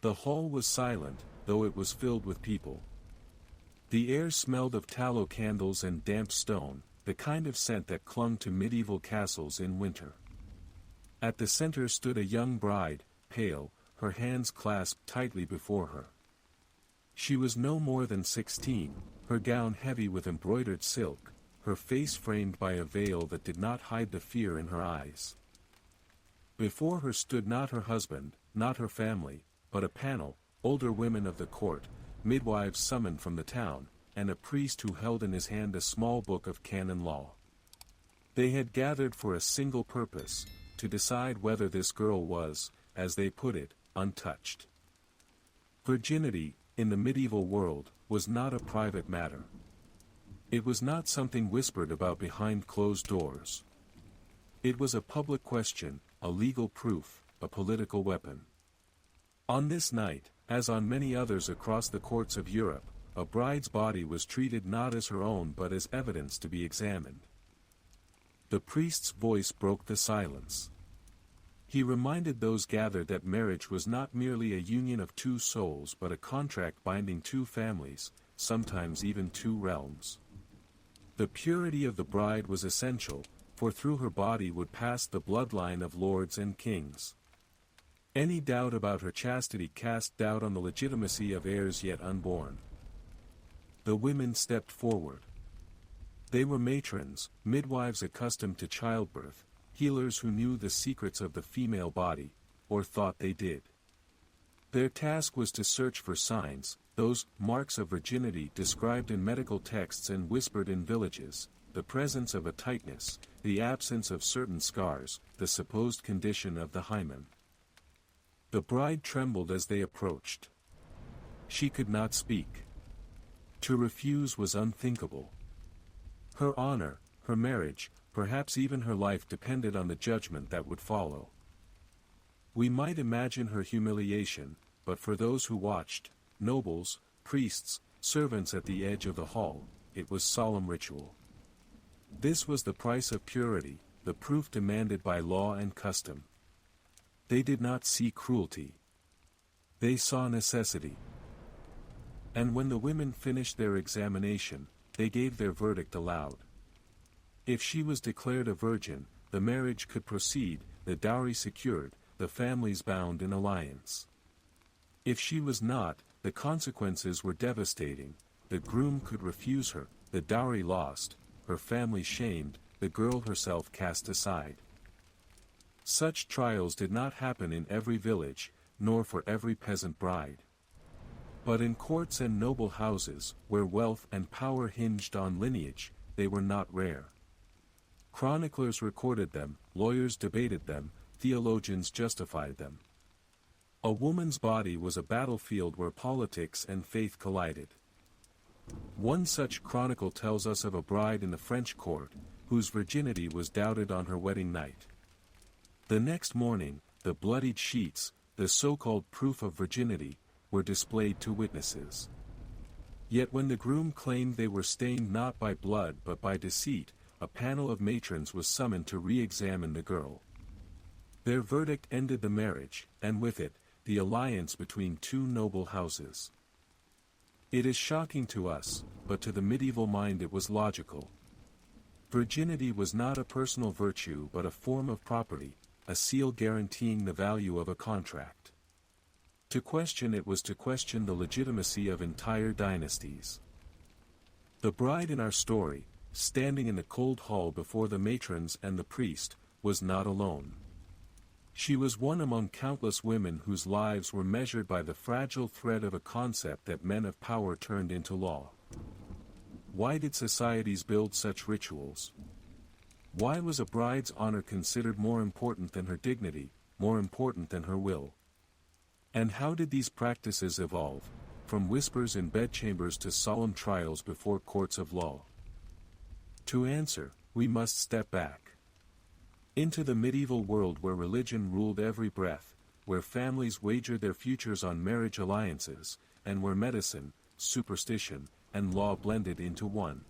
The hall was silent, though it was filled with people. The air smelled of tallow candles and damp stone, the kind of scent that clung to medieval castles in winter. At the center stood a young bride, pale, her hands clasped tightly before her. She was no more than 16, her gown heavy with embroidered silk, her face framed by a veil that did not hide the fear in her eyes. Before her stood not her husband, not her family, but a panel, older women of the court, midwives summoned from the town, and a priest who held in his hand a small book of canon law. They had gathered for a single purpose, to decide whether this girl was, as they put it, untouched. Virginity, in the medieval world, was not a private matter. It was not something whispered about behind closed doors. It was a public question, a legal proof, a political weapon. On this night, as on many others across the courts of Europe, a bride's body was treated not as her own but as evidence to be examined. The priest's voice broke the silence. He reminded those gathered that marriage was not merely a union of two souls but a contract binding two families, sometimes even two realms. The purity of the bride was essential, for through her body would pass the bloodline of lords and kings. Any doubt about her chastity cast doubt on the legitimacy of heirs yet unborn. The women stepped forward. They were matrons, midwives accustomed to childbirth, healers who knew the secrets of the female body, or thought they did. Their task was to search for signs, those marks of virginity described in medical texts and whispered in villages, the presence of a tightness, the absence of certain scars, the supposed condition of the hymen. The bride trembled as they approached. She could not speak. To refuse was unthinkable. Her honor, her marriage, perhaps even her life depended on the judgment that would follow. We might imagine her humiliation, but for those who watched, nobles, priests, servants at the edge of the hall, it was solemn ritual. This was the price of purity, the proof demanded by law and custom. They did not see cruelty. They saw necessity. And when the women finished their examination, they gave their verdict aloud. If she was declared a virgin, the marriage could proceed, the dowry secured, the families bound in alliance. If she was not, the consequences were devastating, the groom could refuse her, the dowry lost, her family shamed, the girl herself cast aside. Such trials did not happen in every village, nor for every peasant bride. But in courts and noble houses, where wealth and power hinged on lineage, they were not rare. Chroniclers recorded them, lawyers debated them, theologians justified them. A woman's body was a battlefield where politics and faith collided. One such chronicle tells us of a bride in the French court, whose virginity was doubted on her wedding night. The next morning, the bloodied sheets, the so-called proof of virginity, were displayed to witnesses. Yet when the groom claimed they were stained not by blood but by deceit, a panel of matrons was summoned to re-examine the girl. Their verdict ended the marriage, and with it, the alliance between two noble houses. It is shocking to us, but to the medieval mind it was logical. Virginity was not a personal virtue but a form of property, a seal guaranteeing the value of a contract. To question it was to question the legitimacy of entire dynasties. The bride in our story, standing in the cold hall before the matrons and the priest, was not alone. She was one among countless women whose lives were measured by the fragile thread of a concept that men of power turned into law. Why did societies build such rituals? Why was a bride's honor considered more important than her dignity, more important than her will? And how did these practices evolve, from whispers in bedchambers to solemn trials before courts of law? To answer, we must step back. Into the medieval world where religion ruled every breath, where families wagered their futures on marriage alliances, and where medicine, superstition, and law blended into one.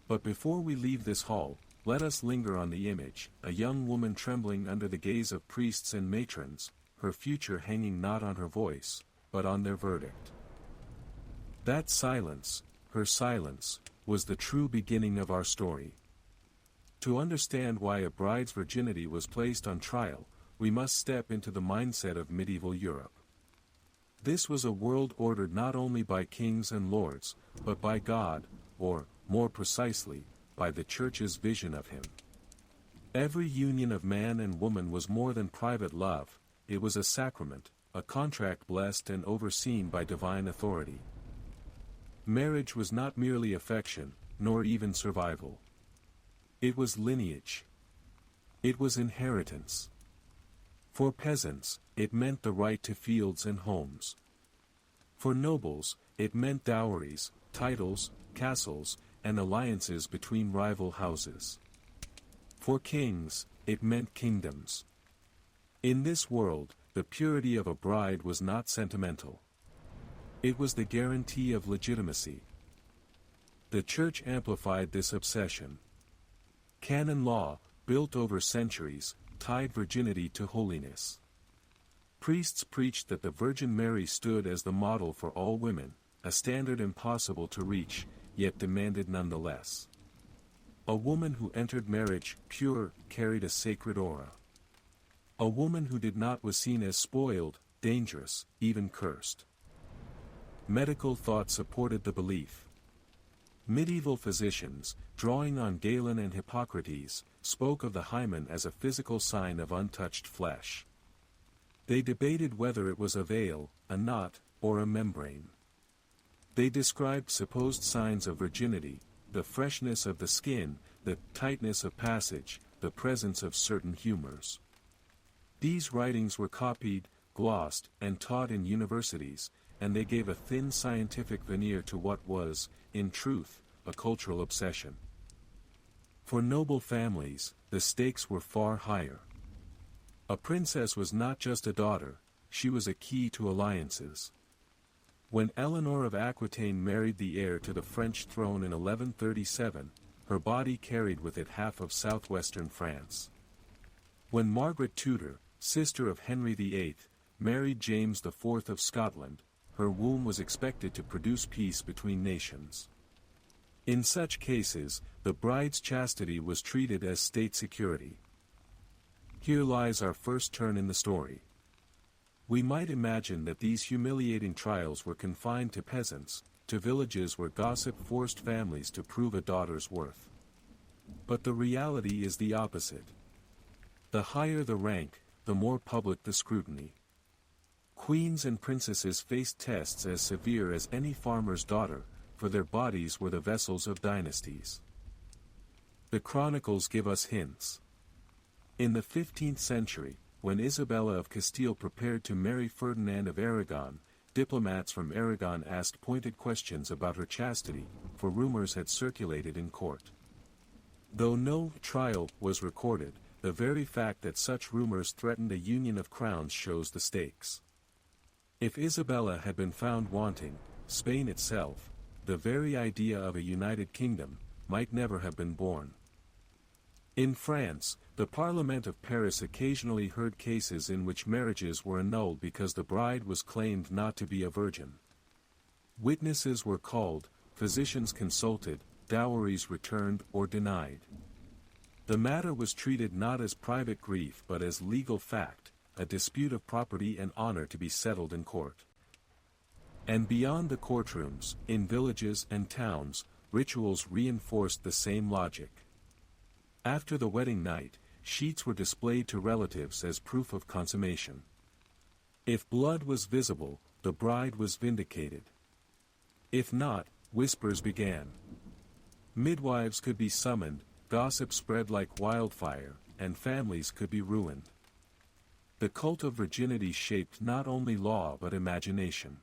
But before we leave this hall, let us linger on the image, a young woman trembling under the gaze of priests and matrons, her future hanging not on her voice, but on their verdict. That silence, her silence, was the true beginning of our story. To understand why a bride's virginity was placed on trial, we must step into the mindset of medieval Europe. This was a world ordered not only by kings and lords, but by God, or, more precisely, by the Church's vision of him. Every union of man and woman was more than private love, it was a sacrament, a contract blessed and overseen by divine authority. Marriage was not merely affection, nor even survival. It was lineage. It was inheritance. For peasants, it meant the right to fields and homes. For nobles, it meant dowries, titles, castles, and alliances between rival houses. For kings, it meant kingdoms. In this world, the purity of a bride was not sentimental. It was the guarantee of legitimacy. The Church amplified this obsession. Canon law, built over centuries, tied virginity to holiness. Priests preached that the Virgin Mary stood as the model for all women, a standard impossible to reach, yet demanded nonetheless. A woman who entered marriage pure carried a sacred aura. A woman who did not was seen as spoiled, dangerous, even cursed. Medical thought supported the belief. Medieval physicians, drawing on Galen and Hippocrates, spoke of the hymen as a physical sign of untouched flesh. They debated whether it was a veil, a knot, or a membrane. They described supposed signs of virginity, the freshness of the skin, the tightness of passage, the presence of certain humors. These writings were copied, glossed, and taught in universities, and they gave a thin scientific veneer to what was, in truth, a cultural obsession. For noble families, the stakes were far higher. A princess was not just a daughter, she was a key to alliances. When Eleanor of Aquitaine married the heir to the French throne in 1137, her body carried with it half of southwestern France. When Margaret Tudor, sister of Henry VIII, married James IV of Scotland, her womb was expected to produce peace between nations. In such cases, the bride's chastity was treated as state security. Here lies our first turn in the story. We might imagine that these humiliating trials were confined to peasants, to villages where gossip forced families to prove a daughter's worth. But the reality is the opposite. The higher the rank, the more public the scrutiny. Queens and princesses faced tests as severe as any farmer's daughter, for their bodies were the vessels of dynasties. The chronicles give us hints. In the 15th century, when Isabella of Castile prepared to marry Ferdinand of Aragon, diplomats from Aragon asked pointed questions about her chastity, for rumors had circulated in court. Though no trial was recorded, the very fact that such rumors threatened a union of crowns shows the stakes. If Isabella had been found wanting, Spain itself, the very idea of a united kingdom, might never have been born. In France, the Parliament of Paris occasionally heard cases in which marriages were annulled because the bride was claimed not to be a virgin. Witnesses were called, physicians consulted, dowries returned or denied. The matter was treated not as private grief but as legal fact, a dispute of property and honor to be settled in court. And beyond the courtrooms, in villages and towns, rituals reinforced the same logic. After the wedding night, sheets were displayed to relatives as proof of consummation. If blood was visible, the bride was vindicated. If not, whispers began. Midwives could be summoned, gossip spread like wildfire, and families could be ruined. The cult of virginity shaped not only law but imagination.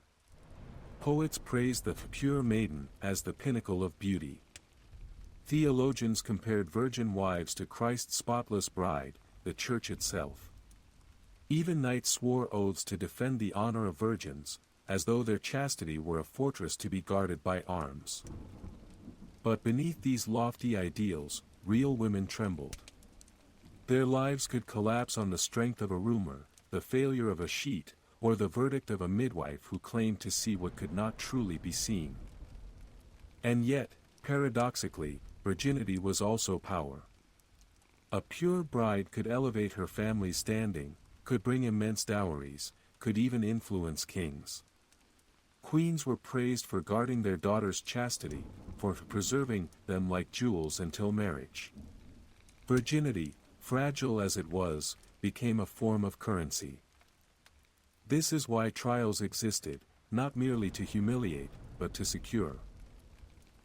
Poets praised the pure maiden as the pinnacle of beauty. Theologians compared virgin wives to Christ's spotless bride, the Church itself. Even knights swore oaths to defend the honor of virgins, as though their chastity were a fortress to be guarded by arms. But beneath these lofty ideals, real women trembled. Their lives could collapse on the strength of a rumor, the failure of a sheet, or the verdict of a midwife who claimed to see what could not truly be seen. And yet, paradoxically, virginity was also power. A pure bride could elevate her family's standing, could bring immense dowries, could even influence kings. Queens were praised for guarding their daughters' chastity, for preserving them like jewels until marriage. Virginity, fragile as it was, became a form of currency. This is why trials existed, not merely to humiliate, but to secure.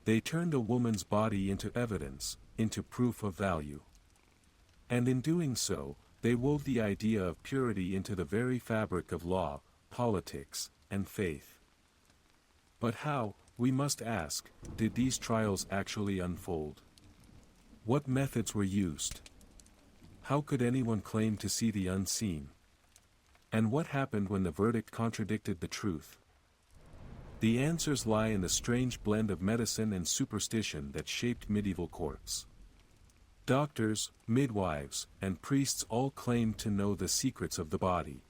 They turned a woman's body into evidence, into proof of value. And in doing so, they wove the idea of purity into the very fabric of law, politics, and faith. But how, we must ask, did these trials actually unfold? What methods were used? How could anyone claim to see the unseen? And what happened when the verdict contradicted the truth? The answers lie in the strange blend of medicine and superstition that shaped medieval courts. Doctors, midwives, and priests all claimed to know the secrets of the body.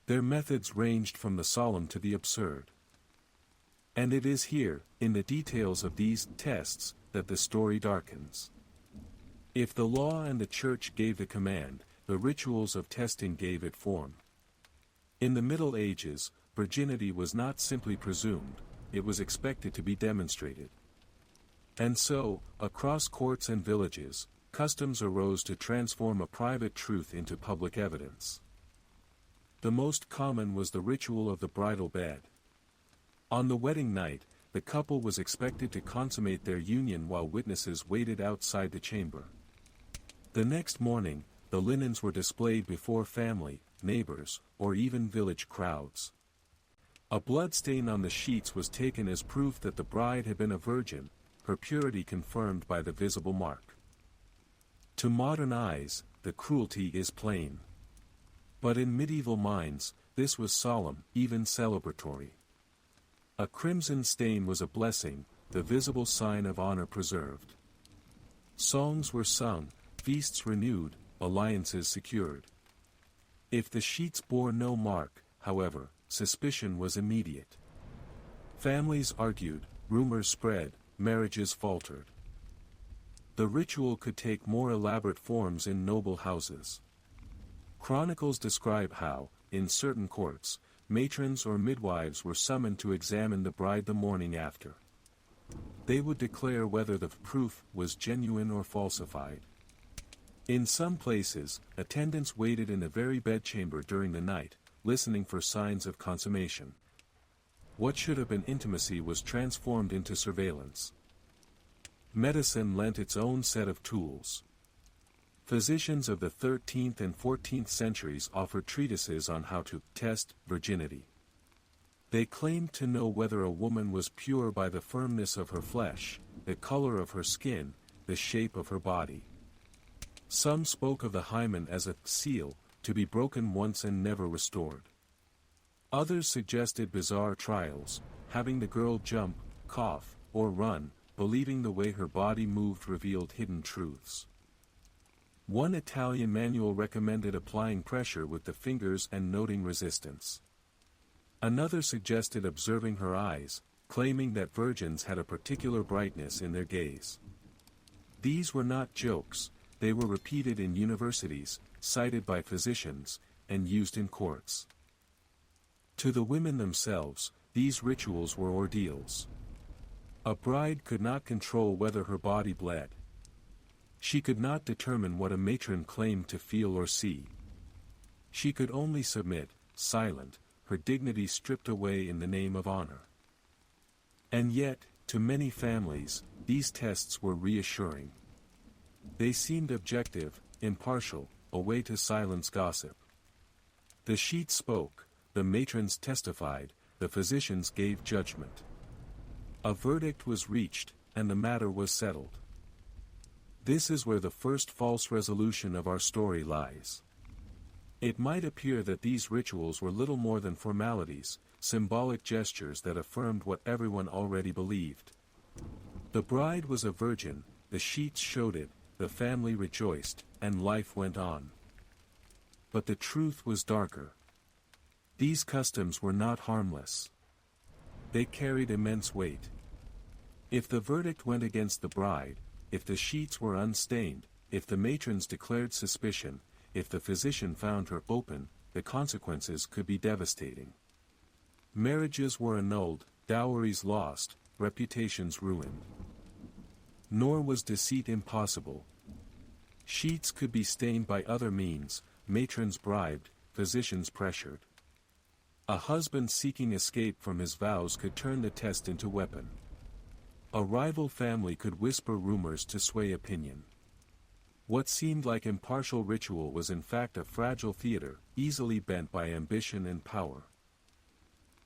Their methods ranged from the solemn to the absurd. And it is here, in the details of these tests, that the story darkens. If the law and the church gave the command, the rituals of testing gave it form. In the Middle Ages, virginity was not simply presumed, it was expected to be demonstrated. And so, across courts and villages, customs arose to transform a private truth into public evidence. The most common was the ritual of the bridal bed. On the wedding night, the couple was expected to consummate their union while witnesses waited outside the chamber. The next morning, the linens were displayed before family, neighbors, or even village crowds. A blood stain on the sheets was taken as proof that the bride had been a virgin, her purity confirmed by the visible mark. To modern eyes, the cruelty is plain. But in medieval minds, this was solemn, even celebratory. A crimson stain was a blessing, the visible sign of honor preserved. Songs were sung, feasts renewed, alliances secured. If the sheets bore no mark, however, suspicion was immediate. Families argued, rumors spread, marriages faltered. The ritual could take more elaborate forms in noble houses. Chronicles describe how, in certain courts, matrons or midwives were summoned to examine the bride the morning after. They would declare whether the proof was genuine or falsified. In some places, attendants waited in the very bedchamber during the night, listening for signs of consummation. What should have been intimacy was transformed into surveillance. Medicine lent its own set of tools. Physicians of the 13th and 14th centuries offered treatises on how to test virginity. They claimed to know whether a woman was pure by the firmness of her flesh, the color of her skin, the shape of her body. Some spoke of the hymen as a seal, to be broken once and never restored. Others suggested bizarre trials, having the girl jump, cough, or run, believing the way her body moved revealed hidden truths. One Italian manual recommended applying pressure with the fingers and noting resistance. Another suggested observing her eyes, claiming that virgins had a particular brightness in their gaze. These were not jokes, they were repeated in universities, cited by physicians, and used in courts. To the women themselves, these rituals were ordeals. A bride could not control whether her body bled. She could not determine what a matron claimed to feel or see. She could only submit, silent, her dignity stripped away in the name of honor. And yet, to many families, these tests were reassuring. They seemed objective, impartial, a way to silence gossip. The sheets spoke, the matrons testified, the physicians gave judgment. A verdict was reached, and the matter was settled. This is where the first false resolution of our story lies. It might appear that these rituals were little more than formalities, symbolic gestures that affirmed what everyone already believed. The bride was a virgin, the sheets showed it, the family rejoiced, and life went on. But the truth was darker. These customs were not harmless. They carried immense weight. If the verdict went against the bride, if the sheets were unstained, if the matrons declared suspicion, if the physician found her open, the consequences could be devastating. Marriages were annulled, dowries lost, reputations ruined. Nor was deceit impossible. Sheets could be stained by other means, matrons bribed, physicians pressured. A husband seeking escape from his vows could turn the test into weapon. A rival family could whisper rumors to sway opinion. What seemed like impartial ritual was in fact a fragile theater, easily bent by ambition and power.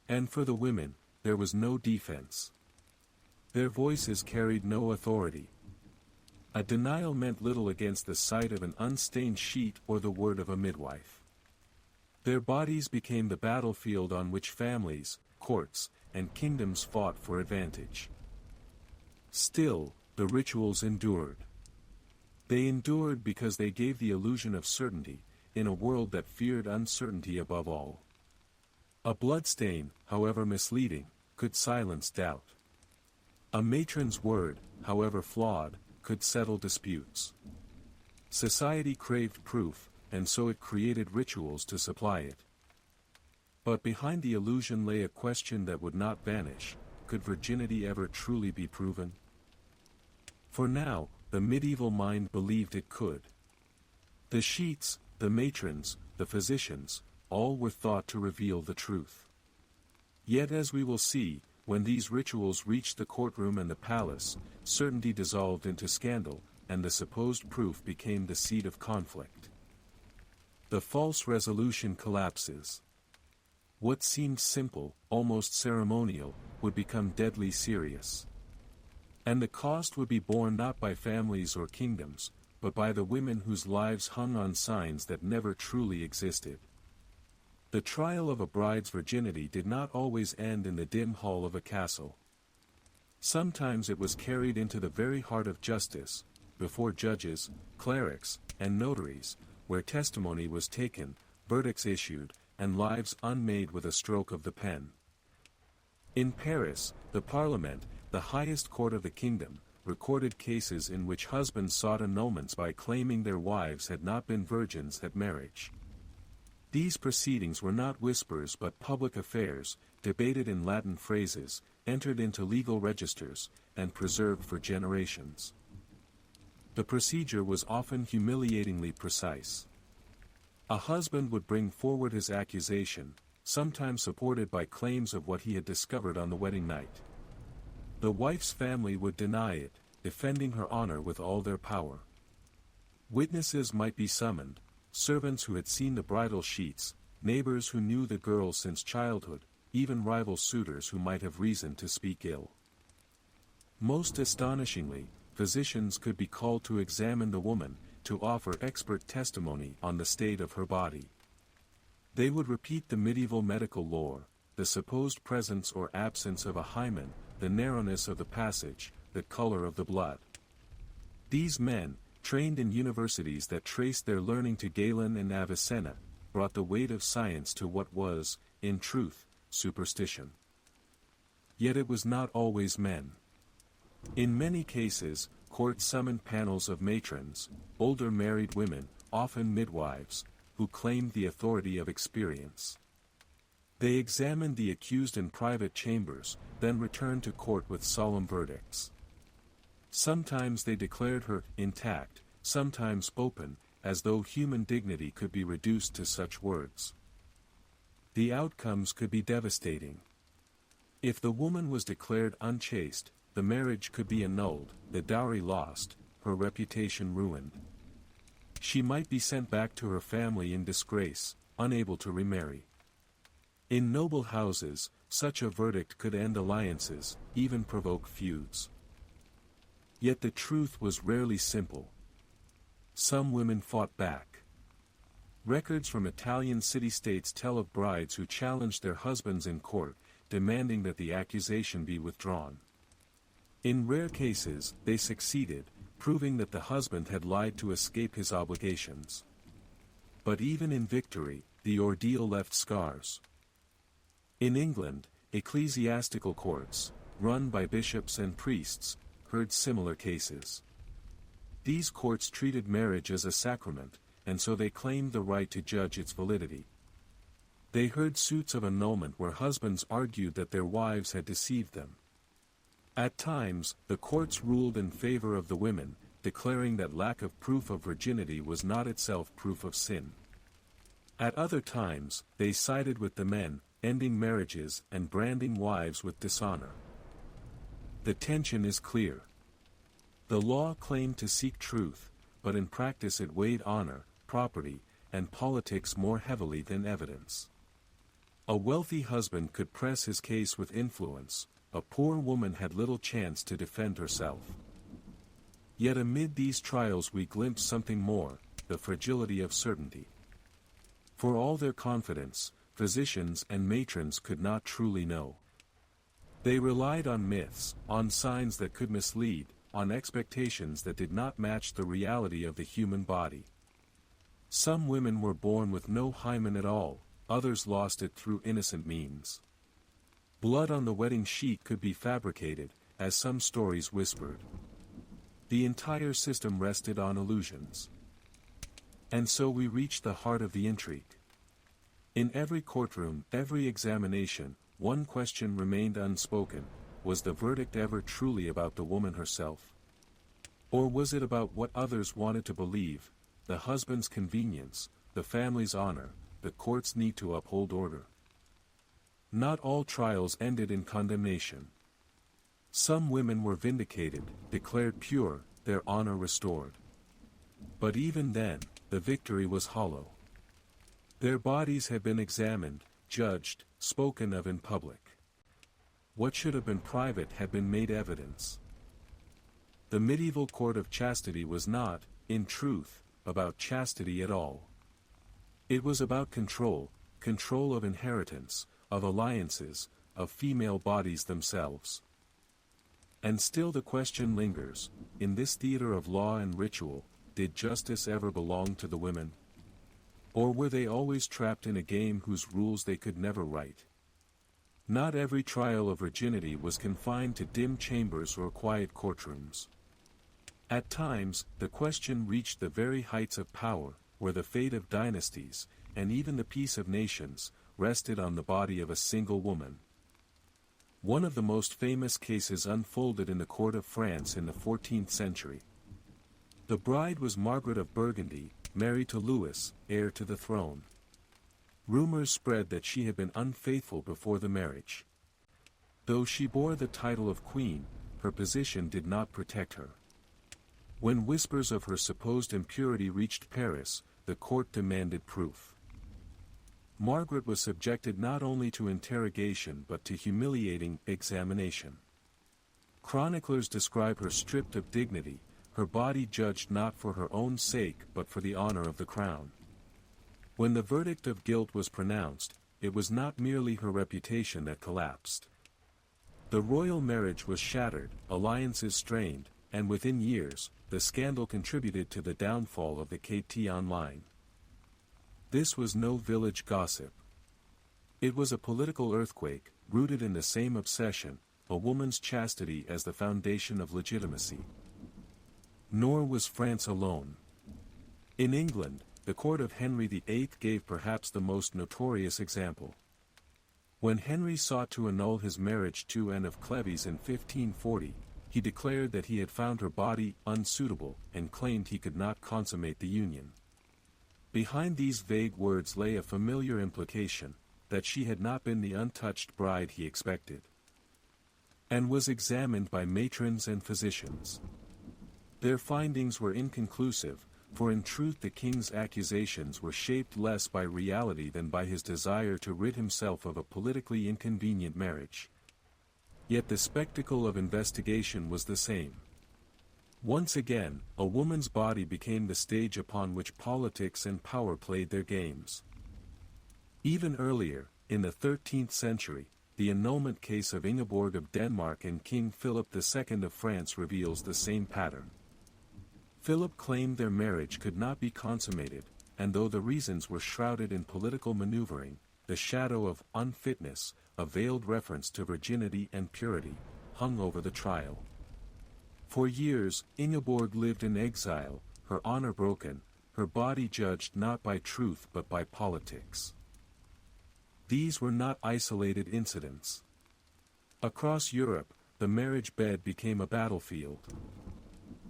And for the women, there was no defense. Their voices carried no authority. A denial meant little against the sight of an unstained sheet or the word of a midwife. Their bodies became the battlefield on which families, courts, and kingdoms fought for advantage. Still, the rituals endured. They endured because they gave the illusion of certainty, in a world that feared uncertainty above all. A bloodstain, however misleading, could silence doubt. A matron's word, however flawed, could settle disputes. Society craved proof, and so it created rituals to supply it. But behind the illusion lay a question that would not vanish: could virginity ever truly be proven? For now, the medieval mind believed it could. The sheets, the matrons, the physicians, all were thought to reveal the truth. Yet as we will see, when these rituals reached the courtroom and the palace, certainty dissolved into scandal, and the supposed proof became the seat of conflict. The false resolution collapses. What seemed simple, almost ceremonial, would become deadly serious. And the cost would be borne not by families or kingdoms, but by the women whose lives hung on signs that never truly existed. The trial of a bride's virginity did not always end in the dim hall of a castle. Sometimes it was carried into the very heart of justice, before judges, clerics, and notaries, where testimony was taken, verdicts issued, and lives unmade with a stroke of the pen. In Paris, the Parliament, the highest court of the kingdom, recorded cases in which husbands sought annulments by claiming their wives had not been virgins at marriage. These proceedings were not whispers but public affairs, debated in Latin phrases, entered into legal registers, and preserved for generations. The procedure was often humiliatingly precise. A husband would bring forward his accusation, sometimes supported by claims of what he had discovered on the wedding night. The wife's family would deny it, defending her honor with all their power. Witnesses might be summoned, servants who had seen the bridal sheets, neighbors who knew the girl since childhood, even rival suitors who might have reason to speak ill. Most astonishingly, physicians could be called to examine the woman, to offer expert testimony on the state of her body. They would repeat the medieval medical lore, the supposed presence or absence of a hymen, the narrowness of the passage, the color of the blood. These men, trained in universities that traced their learning to Galen and Avicenna, brought the weight of science to what was, in truth, superstition. Yet it was not always men. In many cases, courts summoned panels of matrons, older married women, often midwives, who claimed the authority of experience. They examined the accused in private chambers, then returned to court with solemn verdicts. Sometimes they declared her intact, sometimes open, as though human dignity could be reduced to such words. The outcomes could be devastating. If the woman was declared unchaste, the marriage could be annulled, the dowry lost, her reputation ruined. She might be sent back to her family in disgrace, unable to remarry. In noble houses, such a verdict could end alliances, even provoke feuds. Yet the truth was rarely simple. Some women fought back. Records from Italian city-states tell of brides who challenged their husbands in court, demanding that the accusation be withdrawn. In rare cases, they succeeded, proving that the husband had lied to escape his obligations. But even in victory, the ordeal left scars. In England, ecclesiastical courts, run by bishops and priests, heard similar cases. These courts treated marriage as a sacrament, and so they claimed the right to judge its validity. They heard suits of annulment where husbands argued that their wives had deceived them. At times, the courts ruled in favor of the women, declaring that lack of proof of virginity was not itself proof of sin. At other times, they sided with the men, ending marriages and branding wives with dishonor. The tension is clear. The law claimed to seek truth, but in practice it weighed honor, property, and politics more heavily than evidence. A wealthy husband could press his case with influence, a poor woman had little chance to defend herself. Yet amid these trials we glimpse something more, the fragility of certainty. For all their confidence, physicians and matrons could not truly know. They relied on myths, on signs that could mislead, on expectations that did not match the reality of the human body. Some women were born with no hymen at all, others lost it through innocent means. Blood on the wedding sheet could be fabricated, as some stories whispered. The entire system rested on illusions. And so we reach the heart of the intrigue. In every courtroom, every examination, one question remained unspoken: was the verdict ever truly about the woman herself? Or was it about what others wanted to believe, the husband's convenience, the family's honor, the court's need to uphold order? Not all trials ended in condemnation. Some women were vindicated, declared pure, their honor restored. But even then, the victory was hollow. Their bodies had been examined, judged, spoken of in public. What should have been private had been made evidence. The medieval court of chastity was not, in truth, about chastity at all. It was about control, control of inheritance, of alliances, of female bodies themselves. And still the question lingers, in this theater of law and ritual, did justice ever belong to the women? Or were they always trapped in a game whose rules they could never write? Not every trial of virginity was confined to dim chambers or quiet courtrooms. At times, the question reached the very heights of power, where the fate of dynasties, and even the peace of nations, rested on the body of a single woman. One of the most famous cases unfolded in the court of France in the 14th century. The bride was Margaret of Burgundy, married to Louis, heir to the throne. Rumors spread that she had been unfaithful before the marriage. Though she bore the title of queen, her position did not protect her. When whispers of her supposed impurity reached Paris, the court demanded proof. Margaret was subjected not only to interrogation but to humiliating examination. Chroniclers describe her stripped of dignity, her body judged not for her own sake but for the honor of the crown. When the verdict of guilt was pronounced, it was not merely her reputation that collapsed. The royal marriage was shattered, alliances strained, and within years, the scandal contributed to the downfall of the Kt line. This was no village gossip. It was a political earthquake, rooted in the same obsession, a woman's chastity as the foundation of legitimacy. Nor was France alone. In England, the court of Henry VIII gave perhaps the most notorious example. When Henry sought to annul his marriage to Anne of Cleves in 1540, he declared that he had found her body unsuitable and claimed he could not consummate the union. Behind these vague words lay a familiar implication, that she had not been the untouched bride he expected. And was examined by matrons and physicians. Their findings were inconclusive, for in truth the king's accusations were shaped less by reality than by his desire to rid himself of a politically inconvenient marriage. Yet the spectacle of investigation was the same. Once again, a woman's body became the stage upon which politics and power played their games. Even earlier, in the 13th century, the annulment case of Ingeborg of Denmark and King Philip II of France reveals the same pattern. Philip claimed their marriage could not be consummated, and though the reasons were shrouded in political maneuvering, the shadow of unfitness, a veiled reference to virginity and purity, hung over the trial. For years, Ingeborg lived in exile, her honor broken, her body judged not by truth but by politics. These were not isolated incidents. Across Europe, the marriage bed became a battlefield.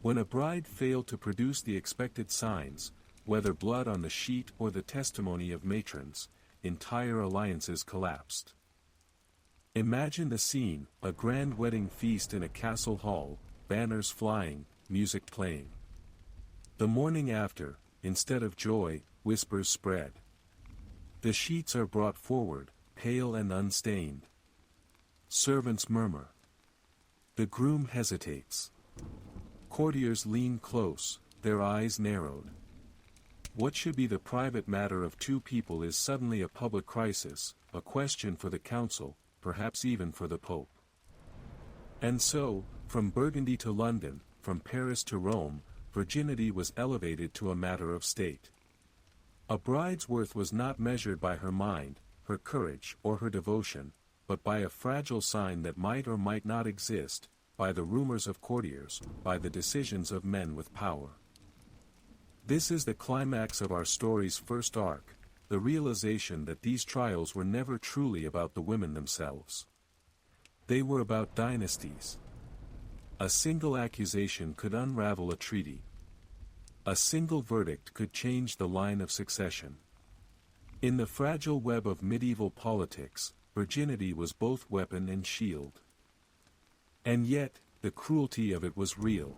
When a bride failed to produce the expected signs, whether blood on the sheet or the testimony of matrons, entire alliances collapsed. Imagine the scene, a grand wedding feast in a castle hall, banners flying, music playing. The morning after, instead of joy, whispers spread. The sheets are brought forward, pale and unstained. Servants murmur. The groom hesitates. Courtiers lean close, their eyes narrowed. What should be the private matter of two people is suddenly a public crisis, a question for the council, perhaps even for the Pope. And so, from Burgundy to London, from Paris to Rome, virginity was elevated to a matter of state. A bride's worth was not measured by her mind, her courage, or her devotion, but by a fragile sign that might or might not exist, by the rumors of courtiers, by the decisions of men with power. This is the climax of our story's first arc, the realization that these trials were never truly about the women themselves. They were about dynasties. A single accusation could unravel a treaty. A single verdict could change the line of succession. In the fragile web of medieval politics, virginity was both weapon and shield. And yet, the cruelty of it was real.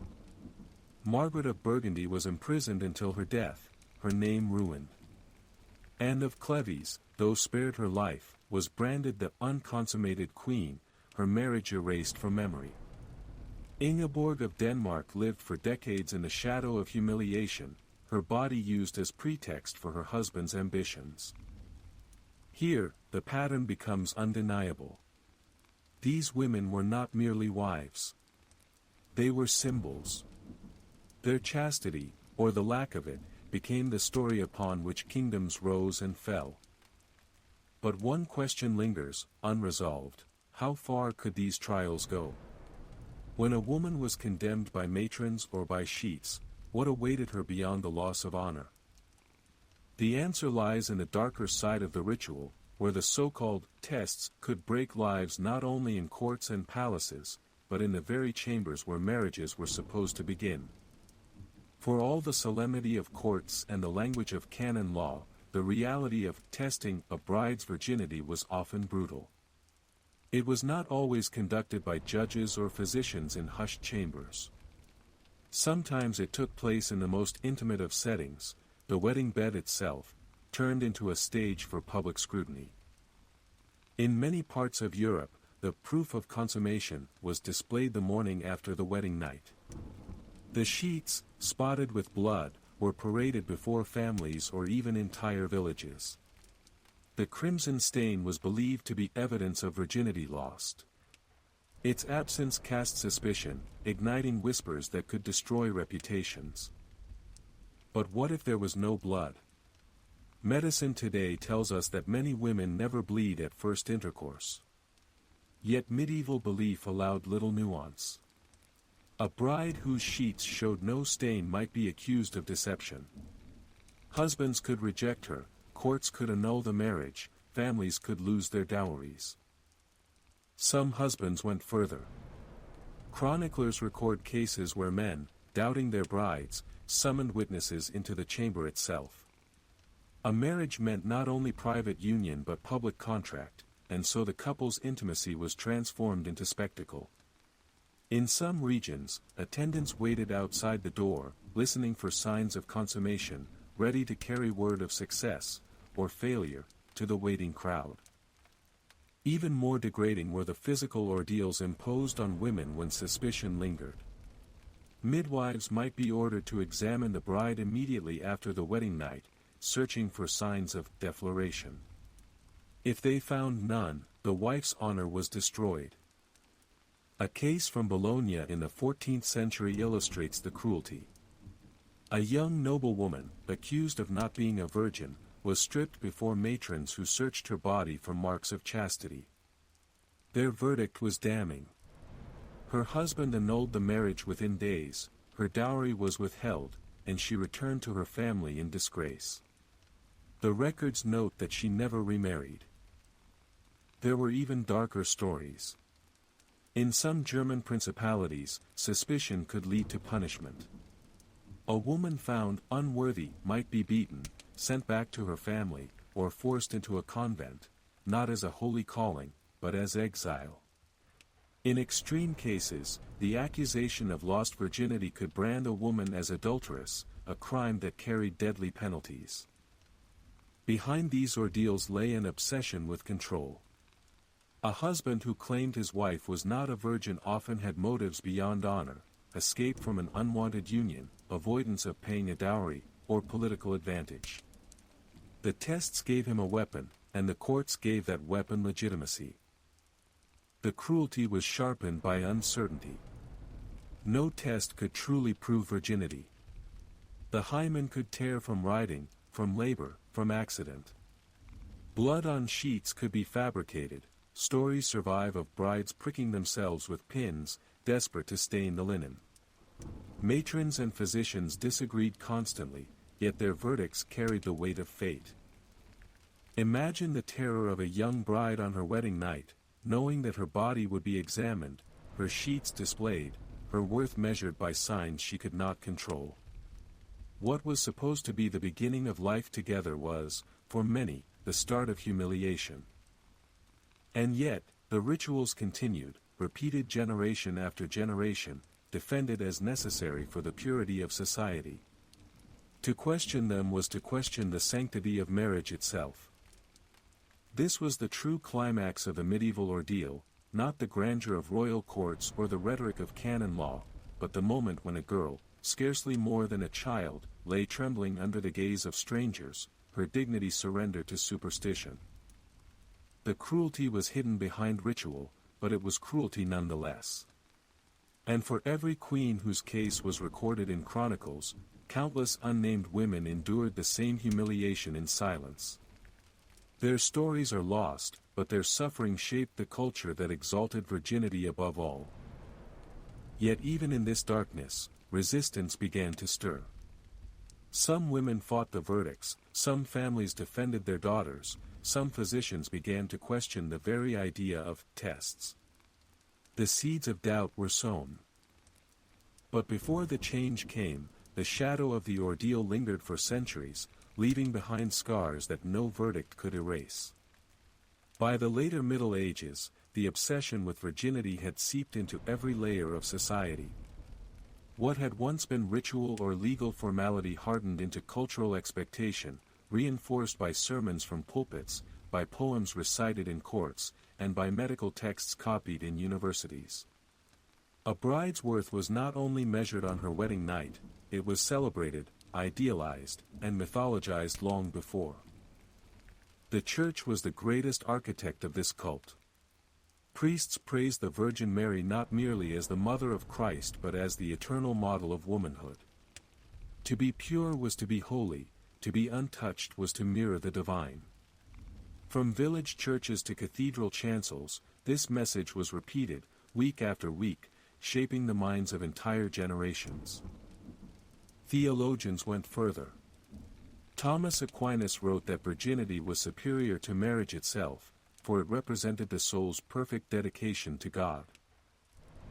Margaret of Burgundy was imprisoned until her death, her name ruined. Anne of Cleves, though spared her life, was branded the unconsummated queen, her marriage erased from memory. Ingeborg of Denmark lived for decades in the shadow of humiliation, her body used as pretext for her husband's ambitions. Here, the pattern becomes undeniable. These women were not merely wives. They were symbols. Their chastity, or the lack of it, became the story upon which kingdoms rose and fell. But one question lingers, unresolved: how far could these trials go? When a woman was condemned by matrons or by sheets, what awaited her beyond the loss of honor? The answer lies in the darker side of the ritual, where the so-called tests could break lives not only in courts and palaces, but in the very chambers where marriages were supposed to begin. For all the solemnity of courts and the language of canon law, the reality of testing a bride's virginity was often brutal. It was not always conducted by judges or physicians in hushed chambers. Sometimes it took place in the most intimate of settings, the wedding bed itself, turned into a stage for public scrutiny. In many parts of Europe, the proof of consummation was displayed the morning after the wedding night. The sheets, spotted with blood, were paraded before families or even entire villages. The crimson stain was believed to be evidence of virginity lost. Its absence cast suspicion, igniting whispers that could destroy reputations. But what if there was no blood? Medicine today tells us that many women never bleed at first intercourse. Yet medieval belief allowed little nuance. A bride whose sheets showed no stain might be accused of deception. Husbands could reject her, courts could annul the marriage, families could lose their dowries. Some husbands went further. Chroniclers record cases where men, doubting their brides, summoned witnesses into the chamber itself. A marriage meant not only private union but public contract, and so the couple's intimacy was transformed into spectacle. In some regions, attendants waited outside the door, listening for signs of consummation, ready to carry word of success, or failure, to the waiting crowd. Even more degrading were the physical ordeals imposed on women when suspicion lingered. Midwives might be ordered to examine the bride immediately after the wedding night, searching for signs of defloration. If they found none, the wife's honor was destroyed. A case from Bologna in the 14th century illustrates the cruelty. A young noblewoman, accused of not being a virgin, was stripped before matrons who searched her body for marks of chastity. Their verdict was damning. Her husband annulled the marriage within days, her dowry was withheld, and she returned to her family in disgrace. The records note that she never remarried. There were even darker stories. In some German principalities, suspicion could lead to punishment. A woman found unworthy might be beaten, sent back to her family, or forced into a convent, not as a holy calling, but as exile. In extreme cases, the accusation of lost virginity could brand a woman as adulteress, a crime that carried deadly penalties. Behind these ordeals lay an obsession with control. A husband who claimed his wife was not a virgin often had motives beyond honor, escape from an unwanted union, avoidance of paying a dowry, or political advantage. The tests gave him a weapon, and the courts gave that weapon legitimacy. The cruelty was sharpened by uncertainty. No test could truly prove virginity. The hymen could tear from riding, from labor, from accident. Blood on sheets could be fabricated. Stories survive of brides pricking themselves with pins, desperate to stain the linen. Matrons and physicians disagreed constantly, yet their verdicts carried the weight of fate. Imagine the terror of a young bride on her wedding night, knowing that her body would be examined, her sheets displayed, her worth measured by signs she could not control. What was supposed to be the beginning of life together was, for many, the start of humiliation. And yet, the rituals continued, repeated generation after generation, defended as necessary for the purity of society. To question them was to question the sanctity of marriage itself. This was the true climax of the medieval ordeal, not the grandeur of royal courts or the rhetoric of canon law, but the moment when a girl, scarcely more than a child, lay trembling under the gaze of strangers, her dignity surrendered to superstition. The cruelty was hidden behind ritual, but it was cruelty nonetheless. And for every queen whose case was recorded in chronicles, countless unnamed women endured the same humiliation in silence. Their stories are lost, but their suffering shaped the culture that exalted virginity above all. Yet even in this darkness, resistance began to stir. Some women fought the verdicts, some families defended their daughters, some physicians began to question the very idea of tests. The seeds of doubt were sown. But before the change came, the shadow of the ordeal lingered for centuries, leaving behind scars that no verdict could erase. By the later Middle Ages, the obsession with virginity had seeped into every layer of society. What had once been ritual or legal formality hardened into cultural expectation, reinforced by sermons from pulpits, by poems recited in courts, and by medical texts copied in universities. A bride's worth was not only measured on her wedding night, it was celebrated, idealized, and mythologized long before. The Church was the greatest architect of this cult. Priests praised the Virgin Mary not merely as the mother of Christ but as the eternal model of womanhood. To be pure was to be holy, to be untouched was to mirror the divine. From village churches to cathedral chancels, this message was repeated, week after week, shaping the minds of entire generations. Theologians went further. Thomas Aquinas wrote that virginity was superior to marriage itself, for it represented the soul's perfect dedication to God.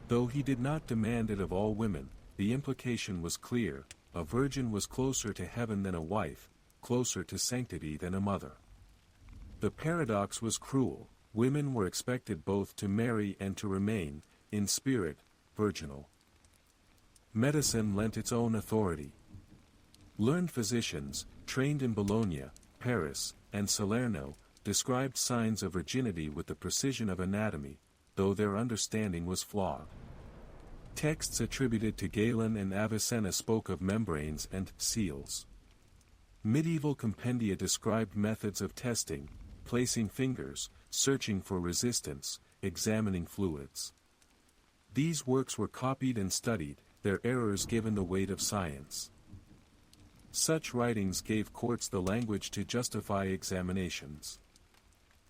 Though he did not demand it of all women, the implication was clear: a virgin was closer to heaven than a wife, closer to sanctity than a mother. The paradox was cruel: women were expected both to marry and to remain, in spirit, virginal. Medicine lent its own authority. Learned physicians, trained in Bologna, Paris, and Salerno, described signs of virginity with the precision of anatomy, though their understanding was flawed. Texts attributed to Galen and Avicenna spoke of membranes and seals. Medieval compendia described methods of testing, placing fingers, searching for resistance, examining fluids. These works were copied and studied, their errors given the weight of science. Such writings gave courts the language to justify examinations.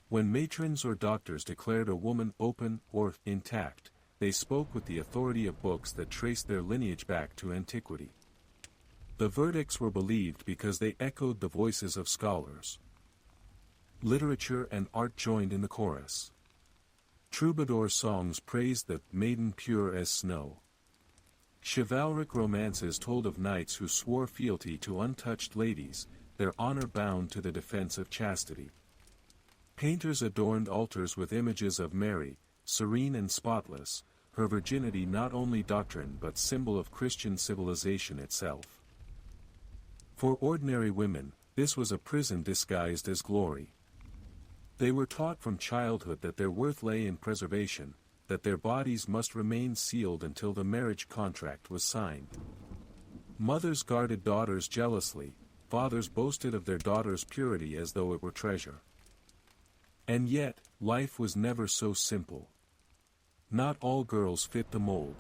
When matrons or doctors declared a woman open or intact, they spoke with the authority of books that traced their lineage back to antiquity. The verdicts were believed because they echoed the voices of scholars. Literature and art joined in the chorus. Troubadour songs praised the maiden pure as snow. Chivalric romances told of knights who swore fealty to untouched ladies, their honor bound to the defense of chastity. Painters adorned altars with images of Mary, serene and spotless, her virginity not only doctrine but symbol of Christian civilization itself. For ordinary women, this was a prison disguised as glory. They were taught from childhood that their worth lay in preservation, that their bodies must remain sealed until the marriage contract was signed. Mothers guarded daughters jealously, fathers boasted of their daughters' purity as though it were treasure. And yet, life was never so simple. Not all girls fit the mold.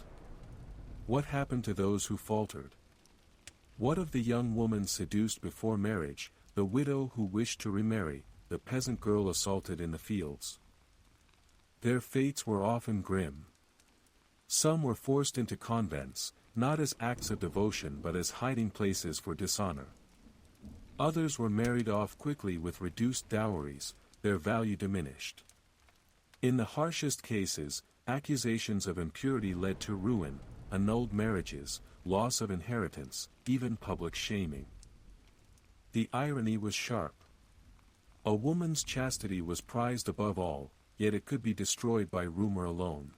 What happened to those who faltered? What of the young woman seduced before marriage, the widow who wished to remarry, the peasant girl assaulted in the fields? Their fates were often grim. Some were forced into convents, not as acts of devotion but as hiding places for dishonor. Others were married off quickly with reduced dowries, their value diminished. In the harshest cases, accusations of impurity led to ruin, annulled marriages, loss of inheritance, even public shaming. The irony was sharp. A woman's chastity was prized above all, yet it could be destroyed by rumor alone.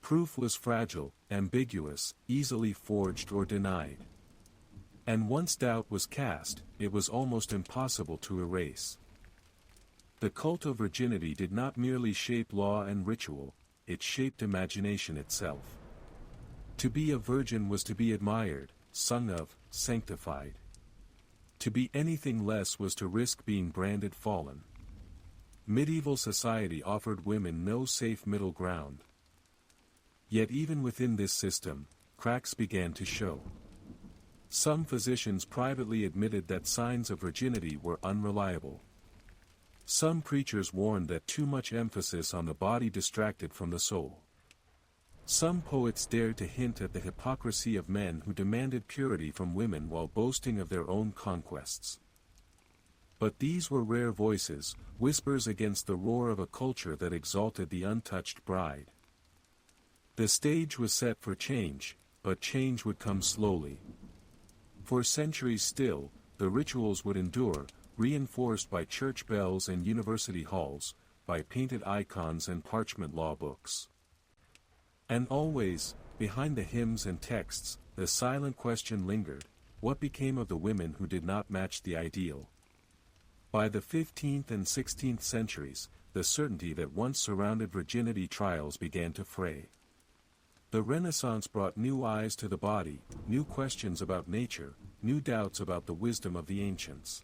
Proof was fragile, ambiguous, easily forged or denied. And once doubt was cast, it was almost impossible to erase. The cult of virginity did not merely shape law and ritual, it shaped imagination itself. To be a virgin was to be admired, sung of, sanctified. To be anything less was to risk being branded fallen. Medieval society offered women no safe middle ground. Yet even within this system, cracks began to show. Some physicians privately admitted that signs of virginity were unreliable. Some preachers warned that too much emphasis on the body distracted from the soul. Some poets dared to hint at the hypocrisy of men who demanded purity from women while boasting of their own conquests. But these were rare voices, whispers against the roar of a culture that exalted the untouched bride. The stage was set for change, but change would come slowly. For centuries still, the rituals would endure, reinforced by church bells and university halls, by painted icons and parchment law books. And always, behind the hymns and texts, the silent question lingered: what became of the women who did not match the ideal? By the 15th and 16th centuries, the certainty that once surrounded virginity trials began to fray. The Renaissance brought new eyes to the body, new questions about nature, new doubts about the wisdom of the ancients.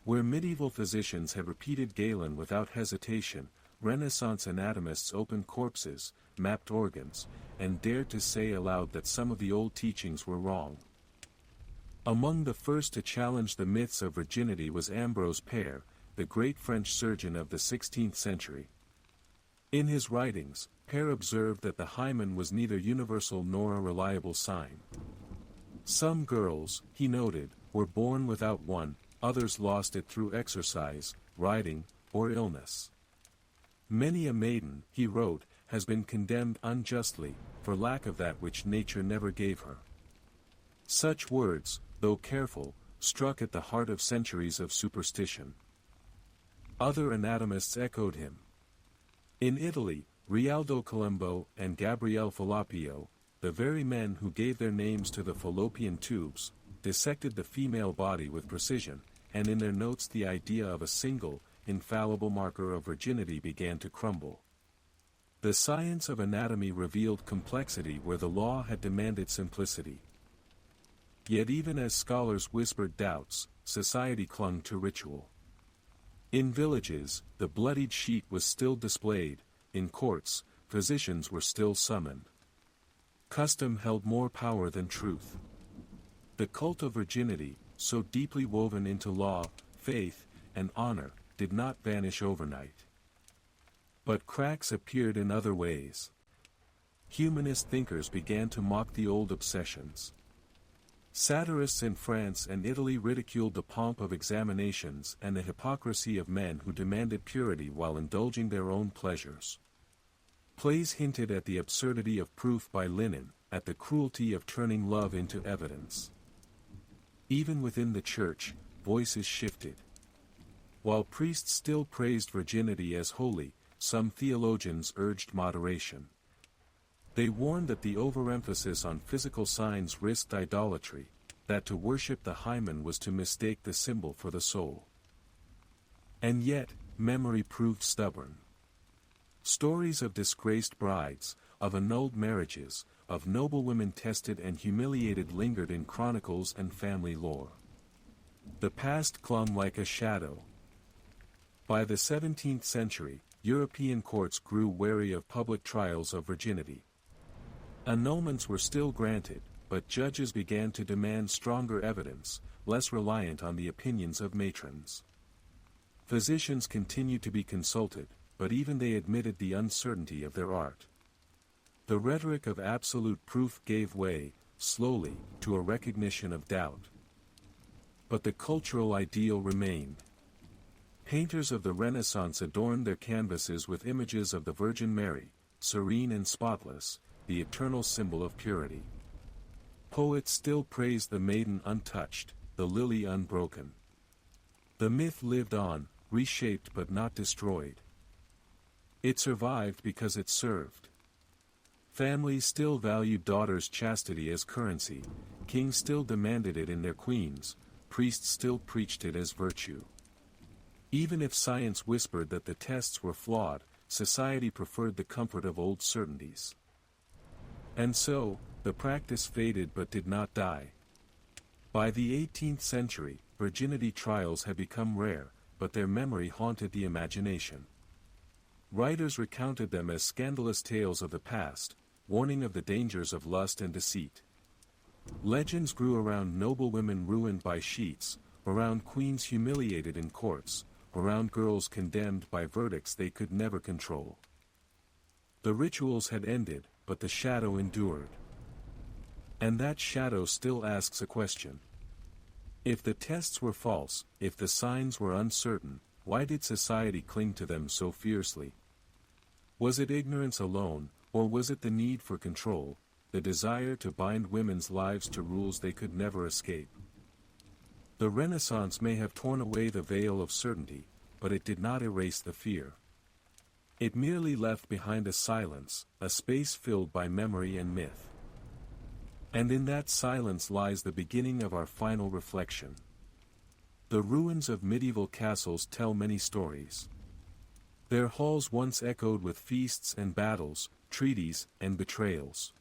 Where medieval physicians had repeated Galen without hesitation, Renaissance anatomists opened corpses, mapped organs, and dared to say aloud that some of the old teachings were wrong. Among the first to challenge the myths of virginity was Ambrose Père, the great French surgeon of the 16th century. In his writings, Père observed that the hymen was neither universal nor a reliable sign. Some girls, he noted, were born without one, others lost it through exercise, riding, or illness. Many a maiden, he wrote, has been condemned unjustly, for lack of that which nature never gave her. Such words, though careful, struck at the heart of centuries of superstition. Other anatomists echoed him. In Italy, Rialdo Colombo and Gabriele Falloppio, the very men who gave their names to the fallopian tubes, dissected the female body with precision, and in their notes the idea of a single, infallible marker of virginity began to crumble. The science of anatomy revealed complexity where the law had demanded simplicity. Yet even as scholars whispered doubts, society clung to ritual. In villages, the bloodied sheet was still displayed, in courts, physicians were still summoned. Custom held more power than truth. The cult of virginity, so deeply woven into law, faith, and honor, did not vanish overnight. But cracks appeared in other ways. Humanist thinkers began to mock the old obsessions. Satirists in France and Italy ridiculed the pomp of examinations and the hypocrisy of men who demanded purity while indulging their own pleasures. Plays hinted at the absurdity of proof by linen, at the cruelty of turning love into evidence. Even within the church, voices shifted. While priests still praised virginity as holy, some theologians urged moderation. They warned that the overemphasis on physical signs risked idolatry, that to worship the hymen was to mistake the symbol for the soul. And yet, memory proved stubborn. Stories of disgraced brides, of annulled marriages, of noblewomen tested and humiliated lingered in chronicles and family lore. The past clung like a shadow. By the 17th century, European courts grew wary of public trials of virginity. Annulments were still granted, but judges began to demand stronger evidence, less reliant on the opinions of matrons. Physicians continued to be consulted, but even they admitted the uncertainty of their art. The rhetoric of absolute proof gave way, slowly, to a recognition of doubt. But the cultural ideal remained. Painters of the Renaissance adorned their canvases with images of the Virgin Mary, serene and spotless, the eternal symbol of purity. Poets still praised the maiden untouched, the lily unbroken. The myth lived on, reshaped but not destroyed. It survived because it served. Families still valued daughters' chastity as currency, kings still demanded it in their queens, priests still preached it as virtue. Even if science whispered that the tests were flawed, society preferred the comfort of old certainties. And so, the practice faded but did not die. By the 18th century, virginity trials had become rare, but their memory haunted the imagination. Writers recounted them as scandalous tales of the past, warning of the dangers of lust and deceit. Legends grew around noblewomen ruined by sheets, around queens humiliated in courts, around girls condemned by verdicts they could never control. The rituals had ended, but the shadow endured. And that shadow still asks a question. If the tests were false, if the signs were uncertain, why did society cling to them so fiercely? Was it ignorance alone, or was it the need for control, the desire to bind women's lives to rules they could never escape? The Renaissance may have torn away the veil of certainty, but it did not erase the fear. It merely left behind a silence, a space filled by memory and myth. And in that silence lies the beginning of our final reflection. The ruins of medieval castles tell many stories. Their halls once echoed with feasts and battles, treaties and betrayals.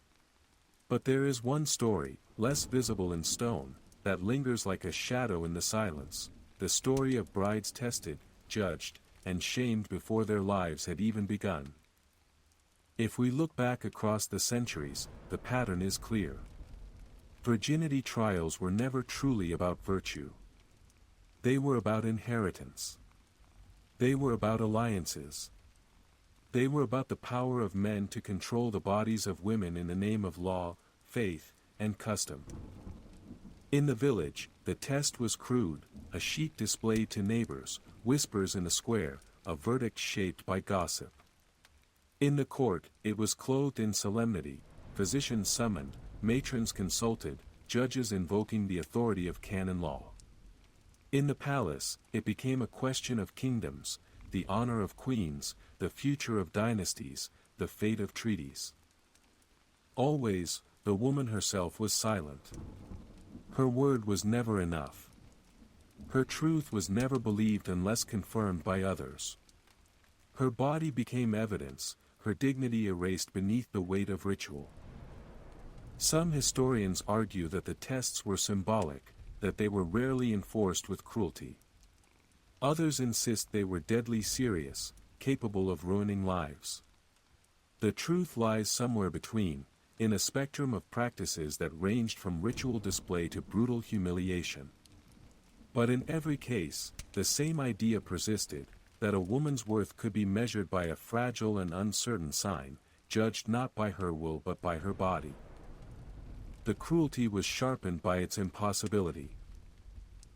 But there is one story, less visible in stone, that lingers like a shadow in the silence, the story of brides tested, judged, and shamed before their lives had even begun. If we look back across the centuries, the pattern is clear. Virginity trials were never truly about virtue. They were about inheritance. They were about alliances. They were about the power of men to control the bodies of women in the name of law, faith, and custom. In the village, the test was crude, a sheet displayed to neighbors, whispers in the square, a verdict shaped by gossip. In the court, it was clothed in solemnity, physicians summoned, matrons consulted, judges invoking the authority of canon law. In the palace, it became a question of kingdoms, the honor of queens, the future of dynasties, the fate of treaties. Always, the woman herself was silent. Her word was never enough. Her truth was never believed unless confirmed by others. Her body became evidence, her dignity erased beneath the weight of ritual. Some historians argue that the tests were symbolic, that they were rarely enforced with cruelty. Others insist they were deadly serious, capable of ruining lives. The truth lies somewhere between, in a spectrum of practices that ranged from ritual display to brutal humiliation. But in every case, the same idea persisted, that a woman's worth could be measured by a fragile and uncertain sign, judged not by her will but by her body. The cruelty was sharpened by its impossibility.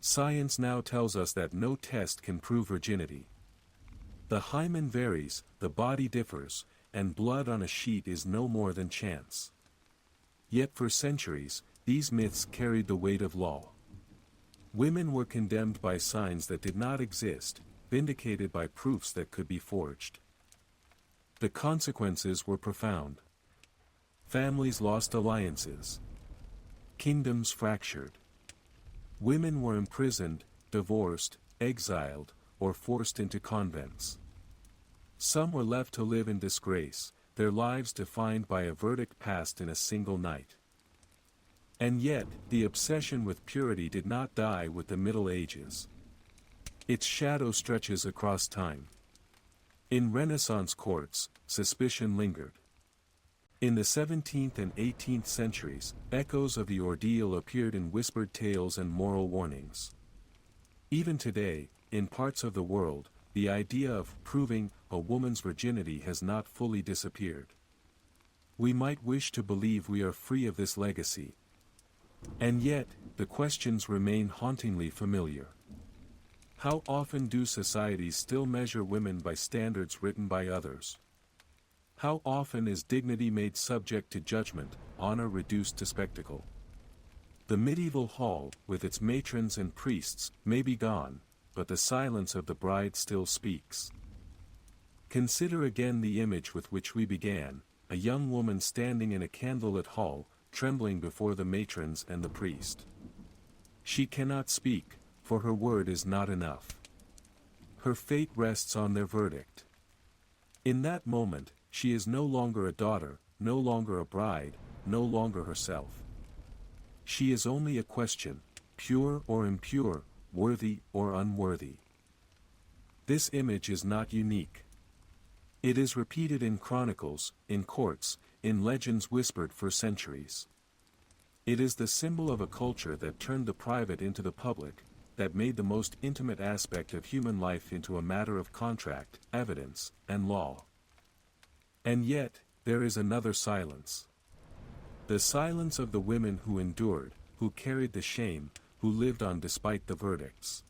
Science now tells us that no test can prove virginity. The hymen varies, the body differs, and blood on a sheet is no more than chance. Yet for centuries, these myths carried the weight of law. Women were condemned by signs that did not exist, vindicated by proofs that could be forged. The consequences were profound. Families lost alliances. Kingdoms fractured. Women were imprisoned, divorced, exiled, or forced into convents. Some were left to live in disgrace, their lives defined by a verdict passed in a single night. And yet, the obsession with purity did not die with the Middle Ages. Its shadow stretches across time. In Renaissance courts, suspicion lingered. In the 17th and 18th centuries, echoes of the ordeal appeared in whispered tales and moral warnings. Even today, in parts of the world, the idea of proving a woman's virginity has not fully disappeared. We might wish to believe we are free of this legacy. And yet, the questions remain hauntingly familiar. How often do societies still measure women by standards written by others? How often is dignity made subject to judgment, honor reduced to spectacle? The medieval hall, with its matrons and priests, may be gone, but the silence of the bride still speaks. Consider again the image with which we began, a young woman standing in a candlelit hall, trembling before the matrons and the priest. She cannot speak, for her word is not enough. Her fate rests on their verdict. In that moment, she is no longer a daughter, no longer a bride, no longer herself. She is only a question, pure or impure, worthy or unworthy. This image is not unique. It is repeated in chronicles, in courts, in legends whispered for centuries. It is the symbol of a culture that turned the private into the public, that made the most intimate aspect of human life into a matter of contract, evidence, and law. And yet, there is another silence. The silence of the women who endured, who carried the shame, who lived on despite the verdicts.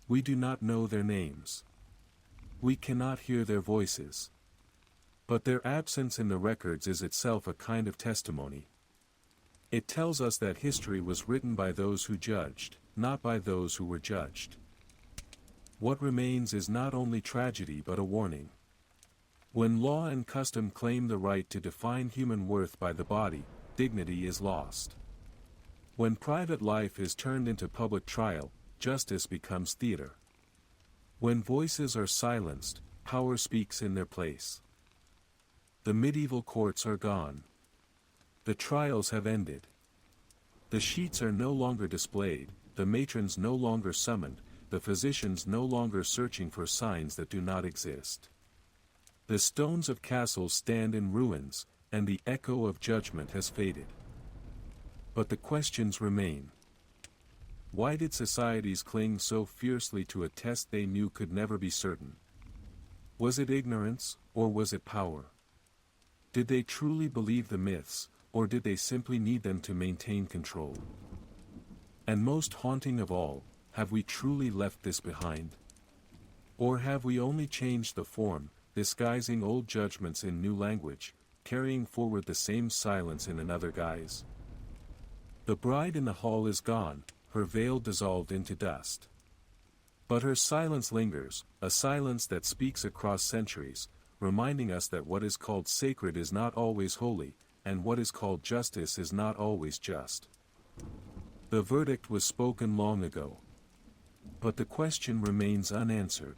We do not know their names. We cannot hear their voices. But their absence in the records is itself a kind of testimony. It tells us that history was written by those who judged, not by those who were judged. What remains is not only tragedy but a warning. When law and custom claim the right to define human worth by the body, dignity is lost. When private life is turned into public trial, justice becomes theater. When voices are silenced, power speaks in their place. The medieval courts are gone. The trials have ended. The sheets are no longer displayed, the matrons no longer summoned, the physicians no longer searching for signs that do not exist. The stones of castles stand in ruins, and the echo of judgment has faded. But the questions remain. Why did societies cling so fiercely to a test they knew could never be certain? Was it ignorance, or was it power? Did they truly believe the myths, or did they simply need them to maintain control? And most haunting of all, have we truly left this behind? Or have we only changed the form, disguising old judgments in new language, carrying forward the same silence in another guise? The bride in the hall is gone, her veil dissolved into dust. But her silence lingers, a silence that speaks across centuries, reminding us that what is called sacred is not always holy, and what is called justice is not always just. The verdict was spoken long ago. But the question remains unanswered.